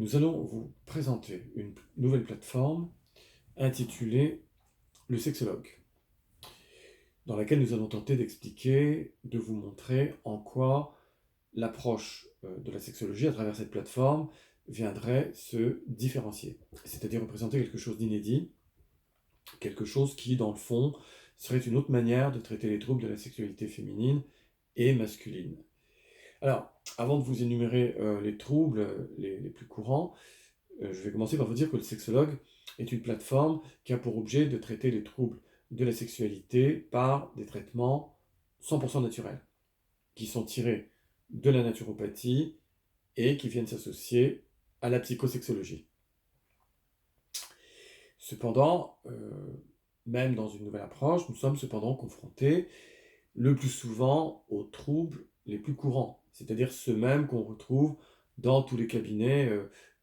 nous allons vous présenter une nouvelle plateforme intitulée le sexologue, dans laquelle nous allons tenter d'expliquer, de vous montrer en quoi l'approche de la sexologie à travers cette plateforme viendrait se différencier, c'est-à-dire représenter quelque chose d'inédit, quelque chose qui, dans le fond, serait une autre manière de traiter les troubles de la sexualité féminine et masculine. Alors, avant de vous énumérer les troubles les plus courants, je vais commencer par vous dire que le sexologue est une plateforme qui a pour objet de traiter les troubles de la sexualité par des traitements 100% naturels, qui sont tirés de la naturopathie et qui viennent s'associer à la psychosexologie. Cependant, même dans une nouvelle approche, nous sommes cependant confrontés le plus souvent aux troubles les plus courants, c'est-à-dire ceux mêmes qu'on retrouve dans tous les cabinets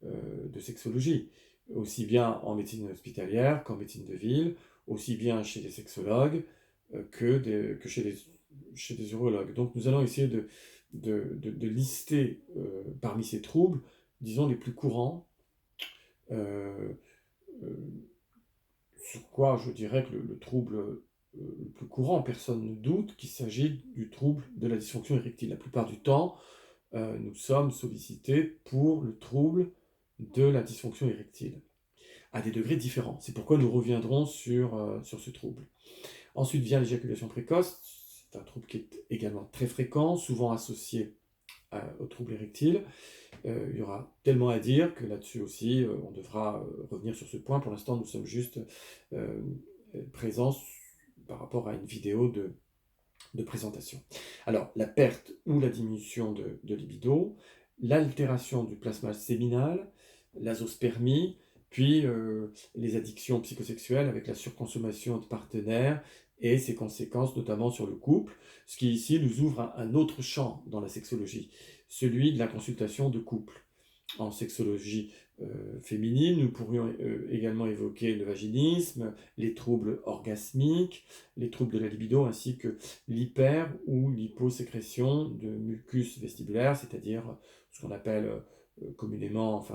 de sexologie, aussi bien en médecine hospitalière qu'en médecine de ville, aussi bien chez les sexologues que chez les urologues. Donc nous allons essayer de lister parmi ces troubles, disons, les plus courants, euh, sur quoi je dirais que le trouble le plus courant, personne ne doute qu'il s'agit du trouble de la dysfonction érectile. La plupart du temps, nous sommes sollicités pour le trouble de la dysfonction érectile, à des degrés différents. C'est pourquoi nous reviendrons sur ce trouble. Ensuite vient l'éjaculation précoce, c'est un trouble qui est également très fréquent, souvent associé au trouble érectile. Il y aura tellement à dire que là-dessus aussi, on devra revenir sur ce point. Pour l'instant, nous sommes juste présents par rapport à une vidéo de présentation. Alors, la perte ou la diminution de libido, l'altération du plasma séminal, l'azospermie, puis les addictions psychosexuelles avec la surconsommation de partenaires et ses conséquences notamment sur le couple, ce qui ici nous ouvre un autre champ dans la sexologie, celui de la consultation de couple. En sexologie féminine, nous pourrions également évoquer le vaginisme, les troubles orgasmiques, les troubles de la libido, ainsi que l'hyper- ou l'hyposécrétion de mucus vestibulaire, c'est-à-dire ce qu'on appelle communément,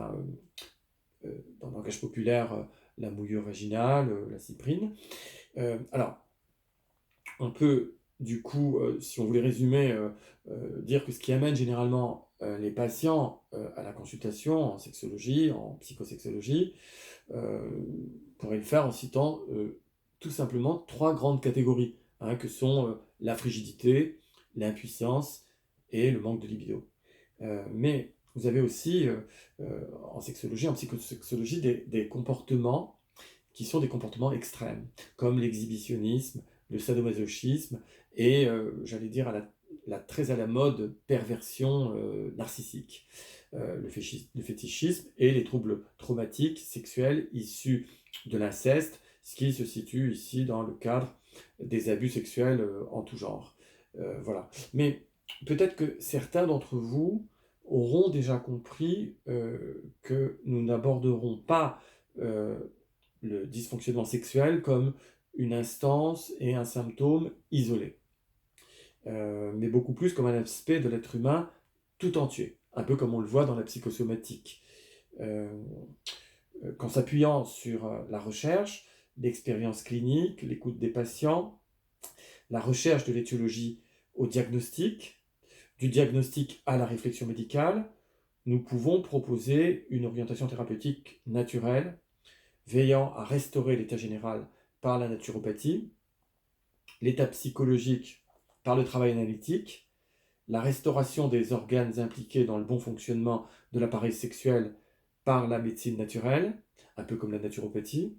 dans le langage populaire, la mouillure vaginale, la cyprine. Alors, on peut, du coup, si on voulait résumer, dire que ce qui amène généralement les patients à la consultation en sexologie, en psychosexologie, pourrait le faire en citant tout simplement trois grandes catégories, hein, que sont la frigidité, l'impuissance et le manque de libido. Mais vous avez aussi en sexologie, en psychosexologie, des comportements qui sont des comportements extrêmes, comme l'exhibitionnisme, le sadomasochisme et, j'allais dire, très à la mode perversion narcissique, le fétichisme et les troubles traumatiques sexuels issus de l'inceste, ce qui se situe ici dans le cadre des abus sexuels en tout genre. Voilà. Mais peut-être que certains d'entre vous auront déjà compris que nous n'aborderons pas le dysfonctionnement sexuel comme une instance et un symptôme isolé, mais beaucoup plus comme un aspect de l'être humain tout entier, un peu comme on le voit dans la psychosomatique. Qu'en s'appuyant sur la recherche, l'expérience clinique, l'écoute des patients, la recherche de l'étiologie au diagnostic, du diagnostic à la réflexion médicale, nous pouvons proposer une orientation thérapeutique naturelle, veillant à restaurer l'état général par la naturopathie, l'état psychologique par le travail analytique, la restauration des organes impliqués dans le bon fonctionnement de l'appareil sexuel par la médecine naturelle, un peu comme la naturopathie,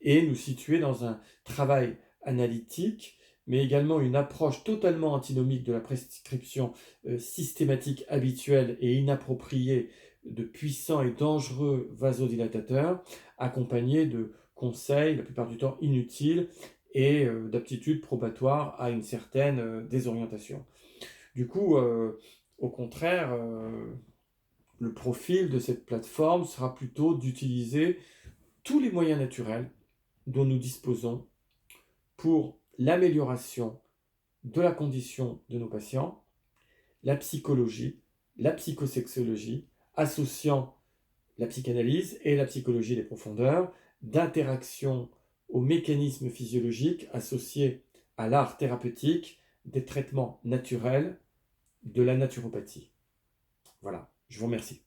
et nous situer dans un travail analytique, mais également une approche totalement antinomique de la prescription systématique, habituelle et inappropriée de puissants et dangereux vasodilatateurs, accompagnés de conseils, la plupart du temps inutiles, et d'aptitudes probatoires à une certaine désorientation. Du coup, au contraire, le profil de cette plateforme sera plutôt d'utiliser tous les moyens naturels dont nous disposons pour l'amélioration de la condition de nos patients, la psychologie, la psychosexologie, associant la psychanalyse et la psychologie des profondeurs, d'interaction aux mécanismes physiologiques associés à l'art thérapeutique des traitements naturels de la naturopathie. Voilà, je vous remercie.